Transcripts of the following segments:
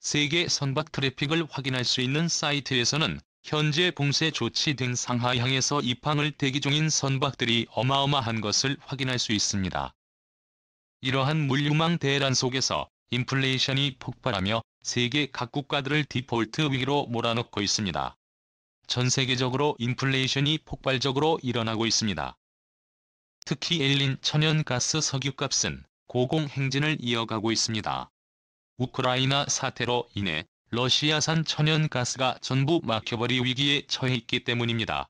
세계 선박 트래픽을 확인할 수 있는 사이트에서는 현재 봉쇄 조치된 상하이항에서 입항을 대기 중인 선박들이 어마어마한 것을 확인할 수 있습니다. 이러한 물류망 대란 속에서 인플레이션이 폭발하며 세계 각 국가들을 디폴트 위기로 몰아넣고 있습니다. 전 세계적으로 인플레이션이 폭발적으로 일어나고 있습니다. 특히 엘린 천연가스 석유값은 고공행진을 이어가고 있습니다. 우크라이나 사태로 인해 러시아산 천연가스가 전부 막혀버릴 위기에 처해 있기 때문입니다.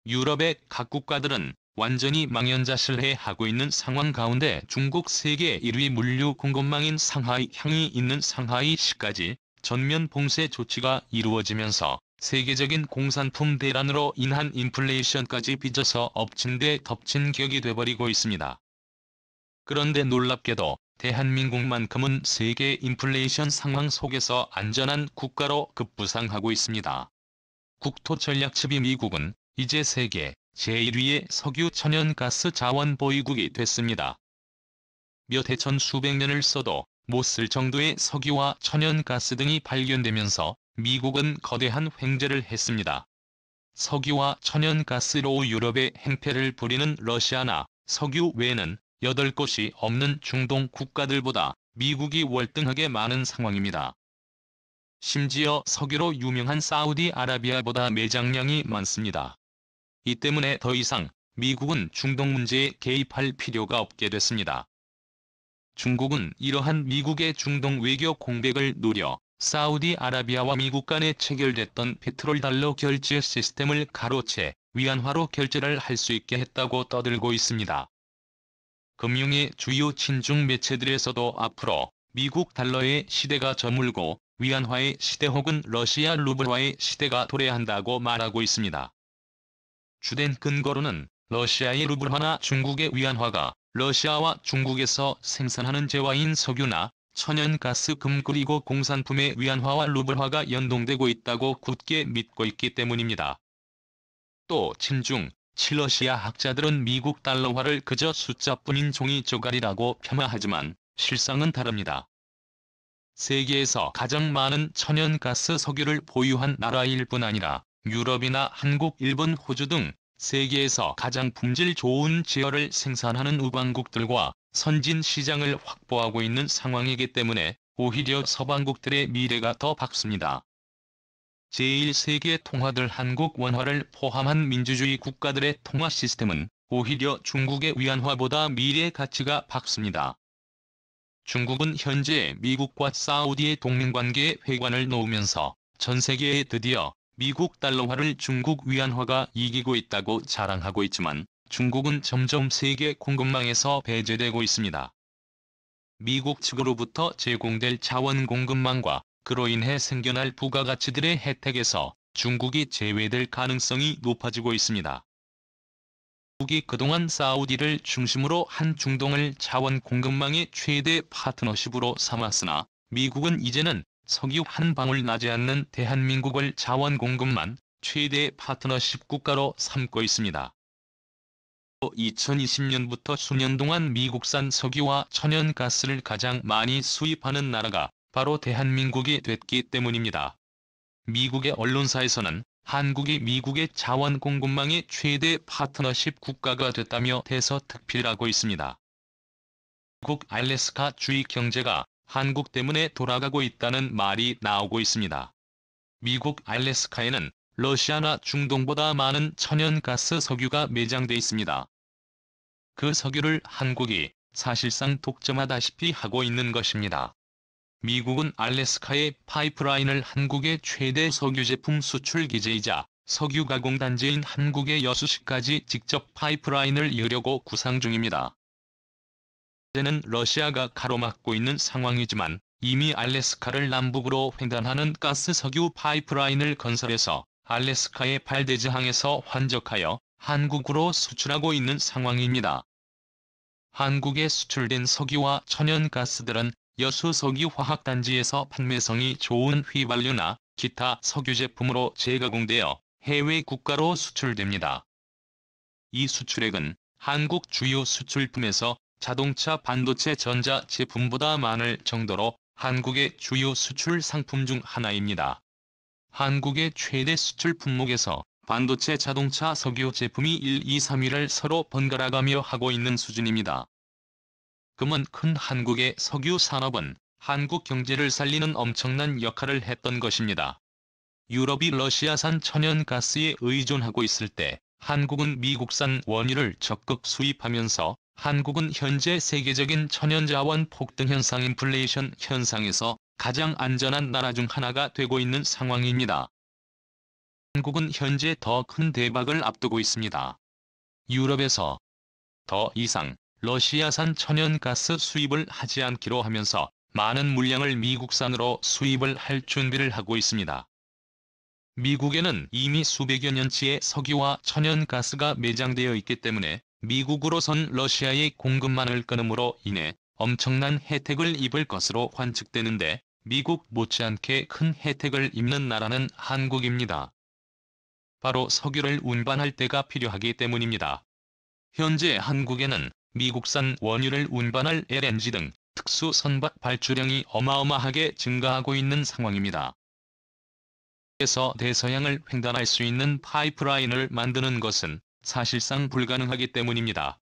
유럽의 각 국가들은 완전히 망연자실해하고 있는 상황 가운데 중국 세계 1위 물류 공급망인 상하이항이 있는 상하이시까지 전면 봉쇄 조치가 이루어지면서 세계적인 공산품 대란으로 인한 인플레이션까지 빚어서 엎친 데 덮친 격이 돼버리고 있습니다. 그런데 놀랍게도 대한민국만큼은 세계 인플레이션 상황 속에서 안전한 국가로 급부상하고 있습니다. 국토전략측이 미국은 이제 세계 제1위의 석유 천연가스 자원 보유국이 됐습니다. 몇 해 전 수백 년을 써도 못 쓸 정도의 석유와 천연가스 등이 발견되면서 미국은 거대한 횡재를 했습니다. 석유와 천연가스로 유럽의 행패를 부리는 러시아나 석유 외에는 8곳이 없는 중동 국가들보다 미국이 월등하게 많은 상황입니다. 심지어 석유로 유명한 사우디아라비아보다 매장량이 많습니다. 이 때문에 더 이상 미국은 중동 문제에 개입할 필요가 없게 됐습니다. 중국은 이러한 미국의 중동 외교 공백을 노려 사우디아라비아와 미국 간에 체결됐던 페트롤달러 결제 시스템을 가로채 위안화로 결제를 할 수 있게 했다고 떠들고 있습니다. 금융의 주요 친중 매체들에서도 앞으로 미국 달러의 시대가 저물고 위안화의 시대 혹은 러시아 루블화의 시대가 도래한다고 말하고 있습니다. 주된 근거로는 러시아의 루블화나 중국의 위안화가 러시아와 중국에서 생산하는 재화인 석유나 천연가스 금 그리고 공산품의 위안화와 루블화가 연동되고 있다고 굳게 믿고 있기 때문입니다. 또 친중, 친러시아 학자들은 미국 달러화를 그저 숫자뿐인 종이 조각이라고 폄하하지만 실상은 다릅니다. 세계에서 가장 많은 천연가스 석유를 보유한 나라일 뿐 아니라 유럽이나 한국, 일본, 호주 등 세계에서 가장 품질 좋은 제어를 생산하는 우방국들과 선진 시장을 확보하고 있는 상황이기 때문에 오히려 서방국들의 미래가 더 밝습니다. 제1세계 통화들 한국 원화를 포함한 민주주의 국가들의 통화 시스템은 오히려 중국의 위안화보다 미래 가치가 밝습니다. 중국은 현재 미국과 사우디의 동맹관계에 회관을 놓으면서 전 세계에 드디어 미국 달러화를 중국 위안화가 이기고 있다고 자랑하고 있지만 중국은 점점 세계 공급망에서 배제되고 있습니다. 미국 측으로부터 제공될 자원 공급망과 그로 인해 생겨날 부가가치들의 혜택에서 중국이 제외될 가능성이 높아지고 있습니다. 미국이 그동안 사우디를 중심으로 한 중동을 자원 공급망의 최대 파트너십으로 삼았으나 미국은 이제는 석유 한 방울 나지 않는 대한민국을 자원 공급망 최대 파트너십 국가로 삼고 있습니다. 2020년부터 수년 동안 미국산 석유와 천연가스를 가장 많이 수입하는 나라가 바로 대한민국이 됐기 때문입니다. 미국의 언론사에서는 한국이 미국의 자원 공급망의 최대 파트너십 국가가 됐다며 대서특필하고 있습니다. 미국 알래스카 주의 경제가 한국 때문에 돌아가고 있다는 말이 나오고 있습니다. 미국 알래스카에는 러시아나 중동보다 많은 천연가스 석유가 매장돼 있습니다. 그 석유를 한국이 사실상 독점하다시피 하고 있는 것입니다. 미국은 알래스카의 파이프라인을 한국의 최대 석유 제품 수출 기지이자 석유 가공 단지인 한국의 여수시까지 직접 파이프라인을 여려고 구상 중입니다. 현재는 러시아가 가로막고 있는 상황이지만 이미 알래스카를 남북으로 횡단하는 가스 석유 파이프라인을 건설해서 알래스카의 발데즈항에서 환적하여 한국으로 수출하고 있는 상황입니다. 한국에 수출된 석유와 천연가스들은 여수 석유화학단지에서 판매성이 좋은 휘발유나 기타 석유 제품으로 재가공되어 해외 국가로 수출됩니다. 이 수출액은 한국 주요 수출품에서 자동차 반도체 전자 제품보다 많을 정도로 한국의 주요 수출 상품 중 하나입니다. 한국의 최대 수출 품목에서 반도체, 자동차, 석유 제품이 1, 2, 3위를 서로 번갈아가며 하고 있는 수준입니다. 그만 큰 한국의 석유 산업은 한국 경제를 살리는 엄청난 역할을 했던 것입니다. 유럽이 러시아산 천연가스에 의존하고 있을 때 한국은 미국산 원유를 적극 수입하면서 한국은 현재 세계적인 천연자원 폭등 현상, 인플레이션 현상에서 가장 안전한 나라 중 하나가 되고 있는 상황입니다. 한국은 현재 더 큰 대박을 앞두고 있습니다. 유럽에서 더 이상 러시아산 천연가스 수입을 하지 않기로 하면서 많은 물량을 미국산으로 수입을 할 준비를 하고 있습니다. 미국에는 이미 수백여 년치의 석유와 천연가스가 매장되어 있기 때문에 미국으로선 러시아의 공급망을 끊음으로 인해 엄청난 혜택을 입을 것으로 관측되는데, 미국 못지않게 큰 혜택을 입는 나라는 한국입니다. 바로 석유를 운반할 때가 필요하기 때문입니다. 현재 한국에는 미국산 원유를 운반할 LNG 등 특수 선박 발주량이 어마어마하게 증가하고 있는 상황입니다. 그래서 대서양을 횡단할 수 있는 파이프라인을 만드는 것은 사실상 불가능하기 때문입니다.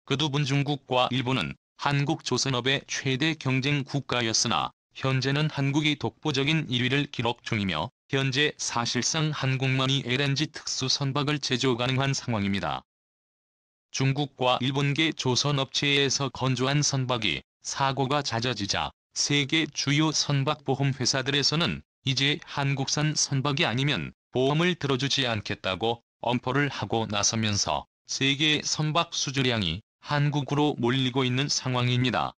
그두분 중국과 일본은 한국 조선업의 최대 경쟁 국가였으나 현재는 한국이 독보적인 1위를 기록 중이며 현재 사실상 한국만이 LNG 특수 선박을 제조 가능한 상황입니다. 중국과 일본계 조선업체에서 건조한 선박이 사고가 잦아지자 세계 주요 선박보험 회사들에서는 이제 한국산 선박이 아니면 보험을 들어주지 않겠다고 엄포를 하고 나서면서 세계의 선박 수주량이 한국으로 몰리고 있는 상황입니다.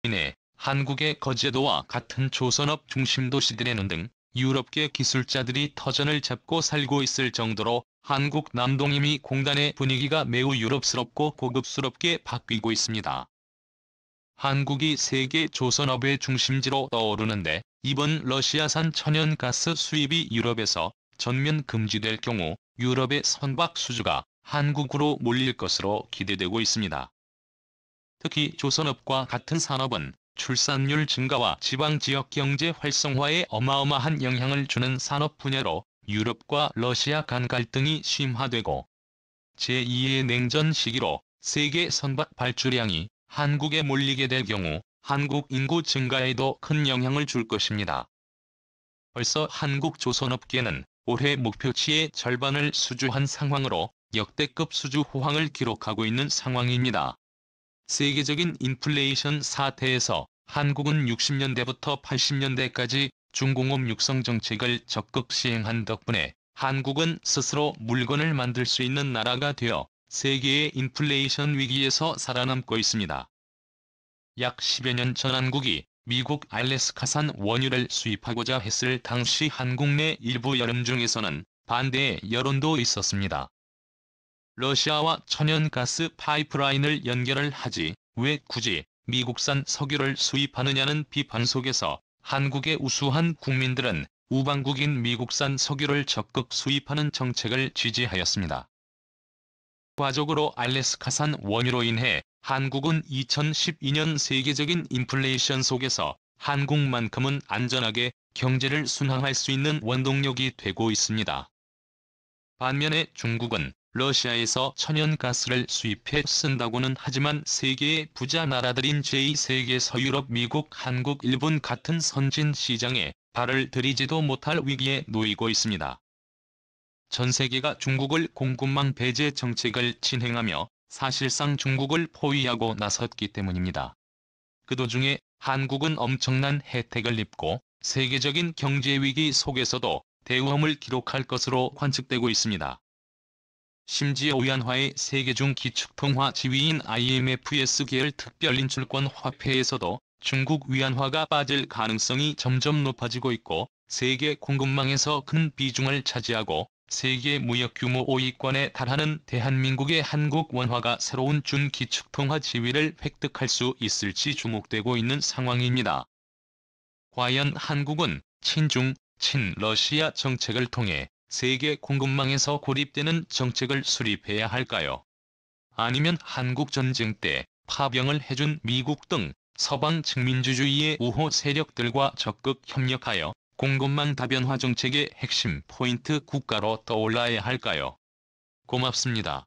이내 한국의 거제도와 같은 조선업 중심 도시들에는 등 유럽계 기술자들이 터전을 잡고 살고 있을 정도로 한국 남동임이 공단의 분위기가 매우 유럽스럽고 고급스럽게 바뀌고 있습니다. 한국이 세계 조선업의 중심지로 떠오르는데, 이번 러시아산 천연가스 수입이 유럽에서 전면 금지될 경우 유럽의 선박 수주가 한국으로 몰릴 것으로 기대되고 있습니다. 특히 조선업과 같은 산업은 출산율 증가와 지방지역 경제 활성화에 어마어마한 영향을 주는 산업 분야로 유럽과 러시아 간 갈등이 심화되고 제2의 냉전 시기로 세계 선박 발주량이 한국에 몰리게 될 경우 한국 인구 증가에도 큰 영향을 줄 것입니다. 벌써 한국 조선업계는 올해 목표치의 절반을 수주한 상황으로 역대급 수주 호황을 기록하고 있는 상황입니다. 세계적인 인플레이션 사태에서 한국은 60년대부터 80년대까지 중공업 육성 정책을 적극 시행한 덕분에 한국은 스스로 물건을 만들 수 있는 나라가 되어 세계의 인플레이션 위기에서 살아남고 있습니다. 약 10여 년 전 한국이 미국 알래스카산 원유를 수입하고자 했을 당시 한국 내 일부 여론 중에서는 반대의 여론도 있었습니다. 러시아와 천연가스 파이프라인을 연결을 하지 왜 굳이 미국산 석유를 수입하느냐는 비판 속에서 한국의 우수한 국민들은 우방국인 미국산 석유를 적극 수입하는 정책을 지지하였습니다. 과적으로 알래스카산 원유로 인해 한국은 2012년 세계적인 인플레이션 속에서 한국만큼은 안전하게 경제를 순항할 수 있는 원동력이 되고 있습니다. 반면에 중국은 러시아에서 천연가스를 수입해 쓴다고는 하지만 세계의 부자 나라들인 제2세계 서유럽, 미국, 한국, 일본 같은 선진 시장에 발을 들이지도 못할 위기에 놓이고 있습니다. 전 세계가 중국을 공급망 배제 정책을 진행하며 사실상 중국을 포위하고 나섰기 때문입니다. 그 도중에 한국은 엄청난 혜택을 입고 세계적인 경제 위기 속에서도 대우험을 기록할 것으로 관측되고 있습니다. 심지어 위안화의 세계중 기축통화 지위인 IMFS 계열 특별인출권 화폐에서도 중국 위안화가 빠질 가능성이 점점 높아지고 있고, 세계 공급망에서 큰 비중을 차지하고 세계 무역 규모 5위권에 달하는 대한민국의 한국 원화가 새로운 준기축통화 지위를 획득할 수 있을지 주목되고 있는 상황입니다. 과연 한국은 친중, 친러시아 정책을 통해 세계 공급망에서 고립되는 정책을 수립해야 할까요? 아니면 한국 전쟁 때 파병을 해준 미국 등 서방 측민주주의의 우호 세력들과 적극 협력하여 공급망 다변화 정책의 핵심 포인트 국가로 떠올라야 할까요? 고맙습니다.